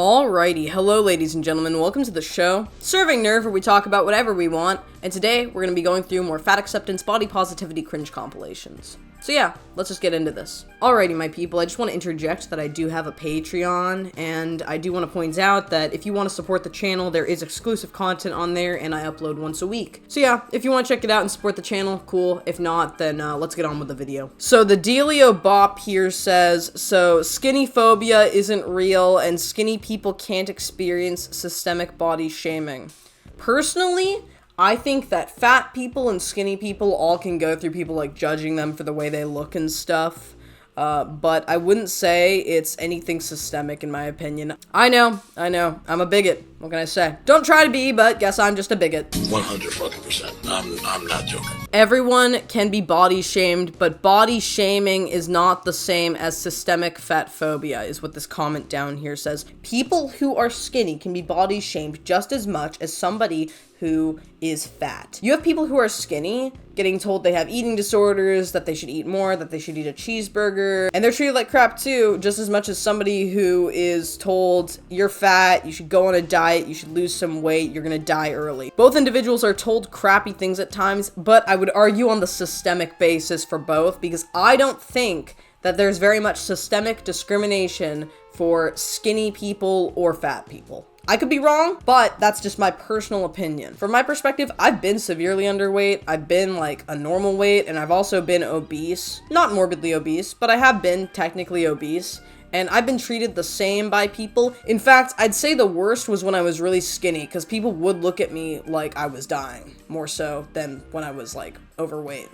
Alrighty, hello ladies and gentlemen, welcome to the show. Serving Nerve, where we talk about whatever we want, and today we're going to be going through more fat acceptance, body positivity, cringe compilations. So yeah, let's just get into this. Alrighty my people, I just want to interject that I do have a Patreon, and I do want to point out that if you want to support the channel, there is exclusive content on there, and I upload once a week. So yeah, if you want to check it out and support the channel, cool. If not, then let's get on with the video. So the Dealio Bop here says, so skinny phobia isn't real, and skinny people can't experience systemic body shaming. Personally, I think that fat people and skinny people all can go through people like judging them for the way they look and stuff. But I wouldn't say it's anything systemic in my opinion. I know, I'm a bigot. What can I say? Don't try to be, but guess I'm just a bigot. 100%. I'm not joking. Everyone can be body shamed, but body shaming is not the same as systemic fat phobia, is what this comment down here says. People who are skinny can be body shamed just as much as somebody who is fat. You have people who are skinny getting told they have eating disorders, that they should eat more, that they should eat a cheeseburger, and they're treated like crap too, just as much as somebody who is told, you're fat, you should go on a diet, you should lose some weight, you're gonna die early. Both individuals are told crappy things at times, but I would argue on the systemic basis for both, because I don't think that there's very much systemic discrimination for skinny people or fat people. I could be wrong, but that's just my personal opinion. From my perspective, I've been severely underweight, I've been like a normal weight, and I've also been obese. Not morbidly obese, but I have been technically obese, and I've been treated the same by people. In fact, I'd say the worst was when I was really skinny, because people would look at me like I was dying, more so than when I was like overweight.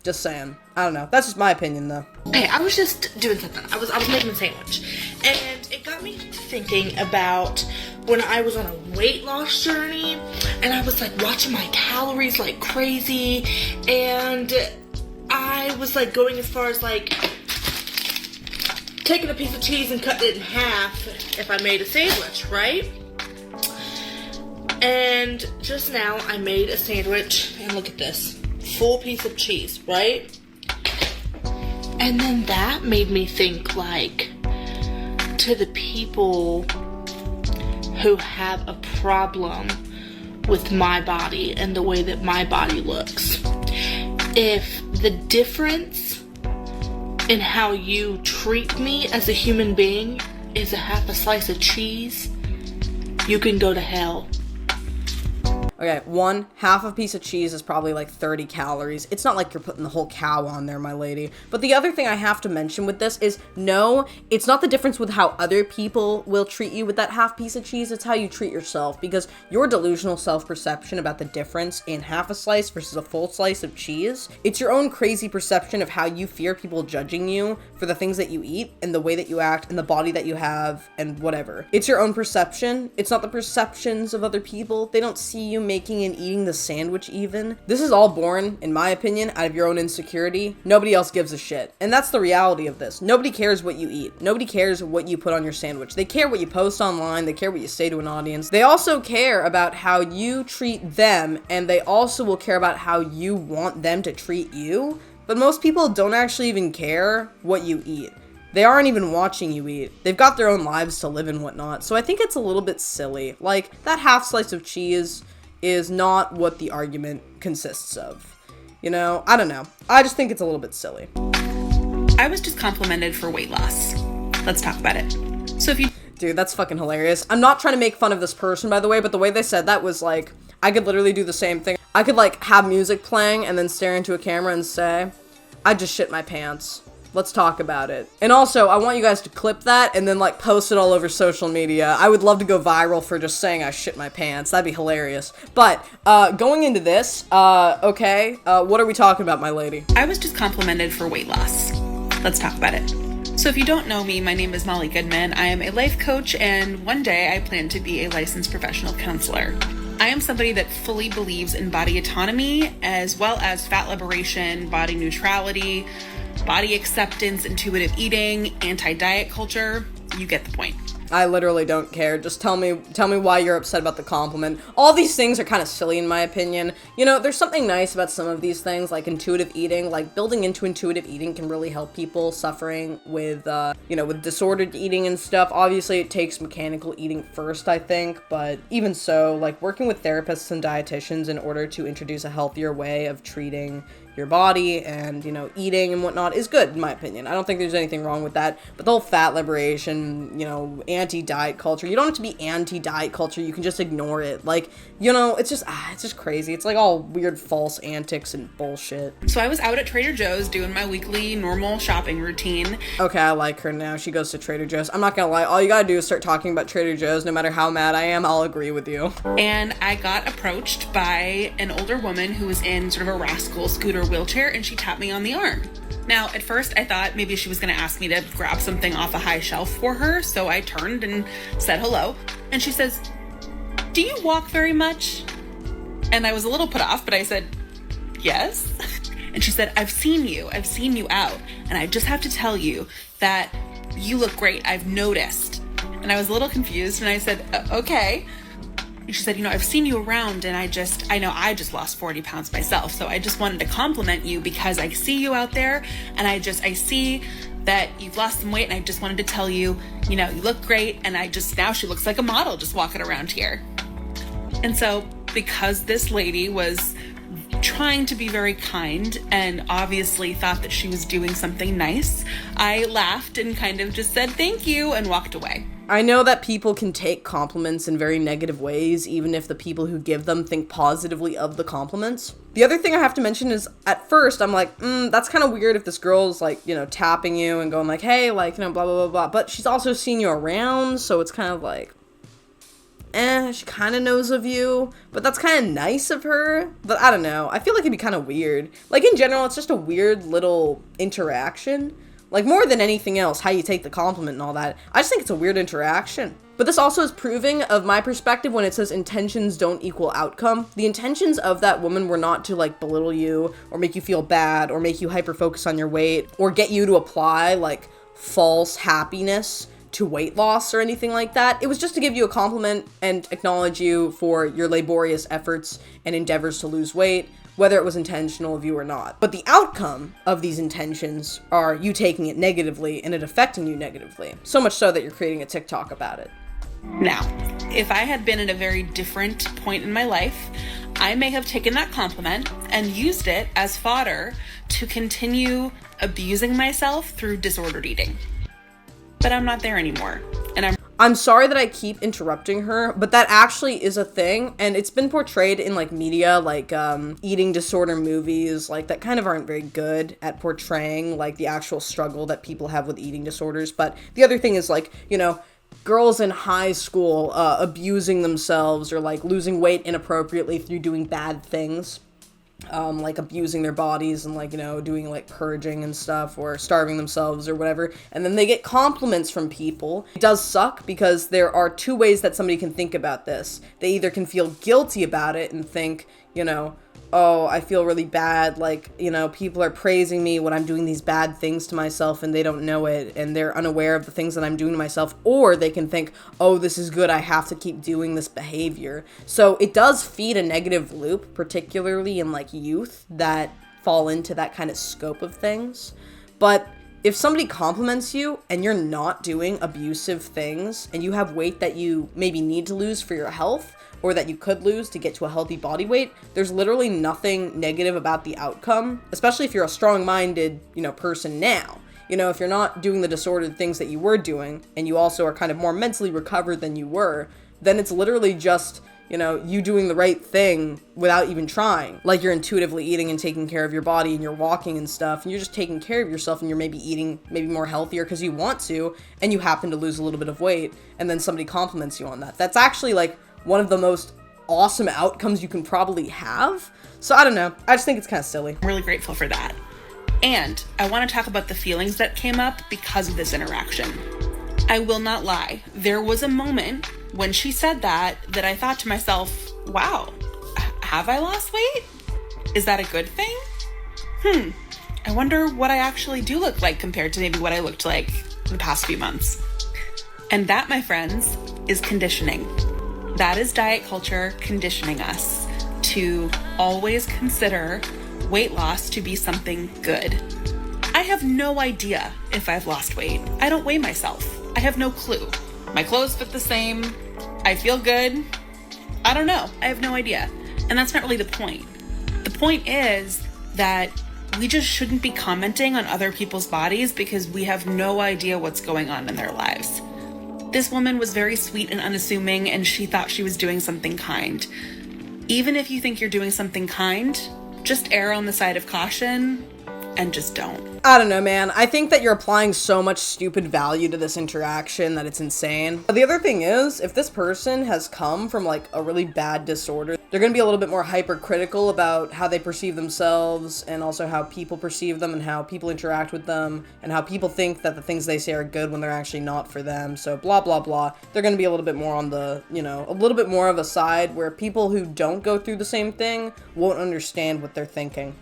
Just saying. I don't know. That's just my opinion, though. Hey, I was just doing something. I was making a sandwich, and it got me thinking about when I was on a weight loss journey, and I was like watching my calories like crazy, and I was like going as far as like taking a piece of cheese and cutting it in half if I made a sandwich, right? And just now I made a sandwich, and look at this. Full piece of cheese, right? And then that made me think, like, to the people who have a problem with my body and the way that my body looks. If the difference in how you treat me as a human being is a half a slice of cheese, you can go to hell. Okay, half a piece of cheese is probably like 30 calories. It's not like you're putting the whole cow on there, my lady. But the other thing I have to mention with this is, no, it's not the difference with how other people will treat you with that half piece of cheese, it's how you treat yourself. Because your delusional self-perception about the difference in half a slice versus a full slice of cheese, it's your own crazy perception of how you fear people judging you for the things that you eat and the way that you act and the body that you have and whatever. It's your own perception. It's not the perceptions of other people. They don't see you making and eating the sandwich even. This is all born, in my opinion, out of your own insecurity. Nobody else gives a shit. And that's the reality of this. Nobody cares what you eat. Nobody cares what you put on your sandwich. They care what you post online. They care what you say to an audience. They also care about how you treat them, and they also will care about how you want them to treat you. But most people don't actually even care what you eat. They aren't even watching you eat. They've got their own lives to live and whatnot. So I think it's a little bit silly. Like, that half slice of cheese is not what the argument consists of. You know, I don't know. I just think it's a little bit silly. I was just complimented for weight loss. Let's talk about it. So if you... Dude, that's fucking hilarious. I'm not trying to make fun of this person, by the way, but the way they said that was like, I could literally do the same thing. I could like have music playing and then stare into a camera and say, I just shit my pants. Let's talk about it. And also, I want you guys to clip that and then like post it all over social media. I would love to go viral for just saying I shit my pants. That'd be hilarious. But going into this, okay, what are we talking about, my lady? I was just complimented for weight loss. Let's talk about it. So if you don't know me, my name is Molly Goodman. I am a life coach, and one day I plan to be a licensed professional counselor. I am somebody that fully believes in body autonomy, as well as fat liberation, body neutrality, body acceptance, intuitive eating, anti-diet culture. You get the point. I literally don't care. Just tell me why you're upset about the compliment. All these things are kind of silly in my opinion. You know, there's something nice about some of these things, like intuitive eating. Like building into intuitive eating can really help people suffering with, with disordered eating and stuff. Obviously, it takes mechanical eating first, I think, but even so, like working with therapists and dietitians in order to introduce a healthier way of treating your body and, eating and whatnot is good, in my opinion. I don't think there's anything wrong with that. But the whole fat liberation, anti-diet culture, you don't have to be anti-diet culture. You can just ignore it. Like, it's just crazy. It's like all weird false antics and bullshit. So I was out at Trader Joe's doing my weekly normal shopping routine. Okay, I like her now. She goes to Trader Joe's. I'm not gonna lie. All you gotta do is start talking about Trader Joe's. No matter how mad I am, I'll agree with you. And I got approached by an older woman who was in sort of a rascal scooter wheelchair, and she tapped me on the arm. Now, at first, I thought maybe she was going to ask me to grab something off a high shelf for her, so I turned and said hello. And she says, "Do you walk very much?" And I was a little put off, but I said, "Yes." And she said, I've seen you out, and I just have to tell you that you look great. I've noticed." And I was a little confused, and I said, "Okay." And she said, "I've seen you around, and I know I just lost 40 pounds myself. So I just wanted to compliment you because I see you out there, and I see that you've lost some weight, and I just wanted to tell you, you look great." And now she looks like a model just walking around here. And so because this lady was trying to be very kind and obviously thought that she was doing something nice, I laughed and kind of just said thank you and walked away. I know that people can take compliments in very negative ways, even if the people who give them think positively of the compliments. The other thing I have to mention is, at first, I'm like, that's kind of weird if this girl's, like, tapping you and going like, hey, like, blah, blah, blah, blah. But she's also seen you around, so it's kind of like, she kind of knows of you. But that's kind of nice of her. But I don't know. I feel like it'd be kind of weird. Like, in general, it's just a weird little interaction. Like, more than anything else, how you take the compliment and all that. I just think it's a weird interaction. But this also is proving of my perspective when it says intentions don't equal outcome. The intentions of that woman were not to, like, belittle you or make you feel bad or make you hyper-focus on your weight or get you to apply, like, false happiness to weight loss or anything like that. It was just to give you a compliment and acknowledge you for your laborious efforts and endeavors to lose weight, whether it was intentional of you or not. But the outcome of these intentions are you taking it negatively and it affecting you negatively. So much so that you're creating a TikTok about it. Now, if I had been at a very different point in my life, I may have taken that compliment and used it as fodder to continue abusing myself through disordered eating. But I'm not there anymore, and I'm sorry that I keep interrupting her, but that actually is a thing, and it's been portrayed in, like, media, like, eating disorder movies, like, that kind of aren't very good at portraying, like, the actual struggle that people have with eating disorders. But the other thing is, like, girls in high school abusing themselves or, like, losing weight inappropriately through doing bad things. Like abusing their bodies and, like, doing, like, purging and stuff or starving themselves or whatever, and then they get compliments from people. It does suck because there are two ways that somebody can think about this. They either can feel guilty about it and think, oh, I feel really bad, like, people are praising me when I'm doing these bad things to myself and they don't know it and they're unaware of the things that I'm doing to myself, or they can think, oh, this is good, I have to keep doing this behavior. So it does feed a negative loop, particularly in, like, youth that fall into that kind of scope of things. But if somebody compliments you and you're not doing abusive things and you have weight that you maybe need to lose for your health, or that you could lose to get to a healthy body weight, there's literally nothing negative about the outcome, especially if you're a strong-minded, person now. If you're not doing the disordered things that you were doing, and you also are kind of more mentally recovered than you were, then it's literally just, you doing the right thing without even trying. Like, you're intuitively eating and taking care of your body, and you're walking and stuff, and you're just taking care of yourself, and you're maybe eating more healthier because you want to, and you happen to lose a little bit of weight, and then somebody compliments you on that. That's actually, like, one of the most awesome outcomes you can probably have. So I don't know. I just think it's kind of silly. I'm really grateful for that. And I want to talk about the feelings that came up because of this interaction. I will not lie. There was a moment when she said that I thought to myself, wow, have I lost weight? Is that a good thing? I wonder what I actually do look like compared to maybe what I looked like in the past few months. And that, my friends, is conditioning. That is diet culture conditioning us to always consider weight loss to be something good. I have no idea if I've lost weight. I don't weigh myself. I have no clue. My clothes fit the same. I feel good. I don't know. I have no idea. And that's not really the point. The point is that we just shouldn't be commenting on other people's bodies because we have no idea what's going on in their lives. This woman was very sweet and unassuming, and she thought she was doing something kind. Even if you think you're doing something kind, just err on the side of caution and just don't. I don't know, man. I think that you're applying so much stupid value to this interaction that it's insane. But the other thing is, if this person has come from like a really bad disorder, they're going to be a little bit more hypercritical about how they perceive themselves and also how people perceive them and how people interact with them and how people think that the things they say are good when they're actually not for them. So blah, blah, blah. They're going to be a little bit more on the, a little bit more of a side where people who don't go through the same thing won't understand what they're thinking.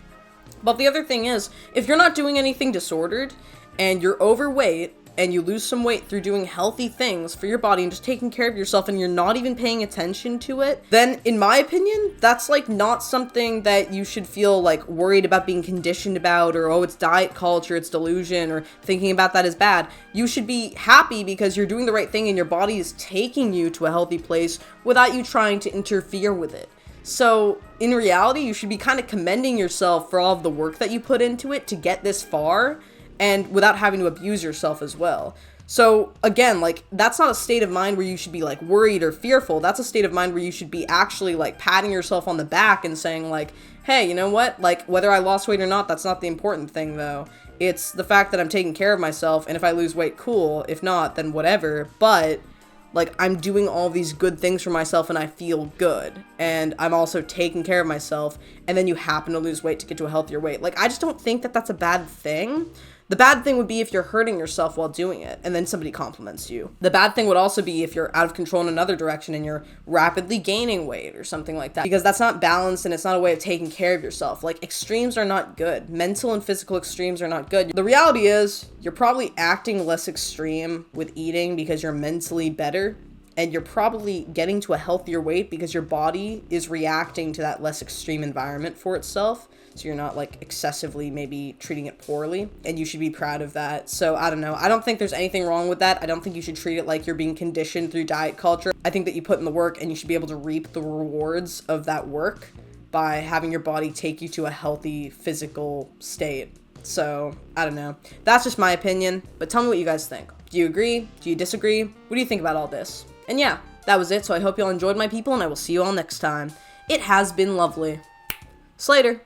But the other thing is, if you're not doing anything disordered and you're overweight and you lose some weight through doing healthy things for your body and just taking care of yourself and you're not even paying attention to it, then in my opinion, that's like not something that you should feel like worried about being conditioned about or, oh, it's diet culture, it's delusion, or thinking about that is bad. You should be happy because you're doing the right thing and your body is taking you to a healthy place without you trying to interfere with it. So, in reality, you should be kind of commending yourself for all of the work that you put into it to get this far, and without having to abuse yourself as well. So, again, like, that's not a state of mind where you should be, like, worried or fearful. That's a state of mind where you should be actually, like, patting yourself on the back and saying, like, hey, you know what? Like, whether I lost weight or not, that's not the important thing, though. It's the fact that I'm taking care of myself, and if I lose weight, cool. If not, then whatever. But like, I'm doing all these good things for myself and I feel good. And I'm also taking care of myself. And then you happen to lose weight to get to a healthier weight. Like, I just don't think that that's a bad thing. The bad thing would be if you're hurting yourself while doing it and then somebody compliments you. The bad thing would also be if you're out of control in another direction and you're rapidly gaining weight or something like that. Because that's not balanced and it's not a way of taking care of yourself. Like, extremes are not good. Mental and physical extremes are not good. The reality is, you're probably acting less extreme with eating because you're mentally better. And you're probably getting to a healthier weight because your body is reacting to that less extreme environment for itself. So you're not like excessively maybe treating it poorly, and you should be proud of that. So I don't know. I don't think there's anything wrong with that. I don't think you should treat it like you're being conditioned through diet culture. I think that you put in the work and you should be able to reap the rewards of that work by having your body take you to a healthy physical state. So I don't know. That's just my opinion, but tell me what you guys think. Do you agree? Do you disagree? What do you think about all this? And yeah, that was it. So I hope you all enjoyed, my people, and I will see you all next time. It has been lovely. Slater.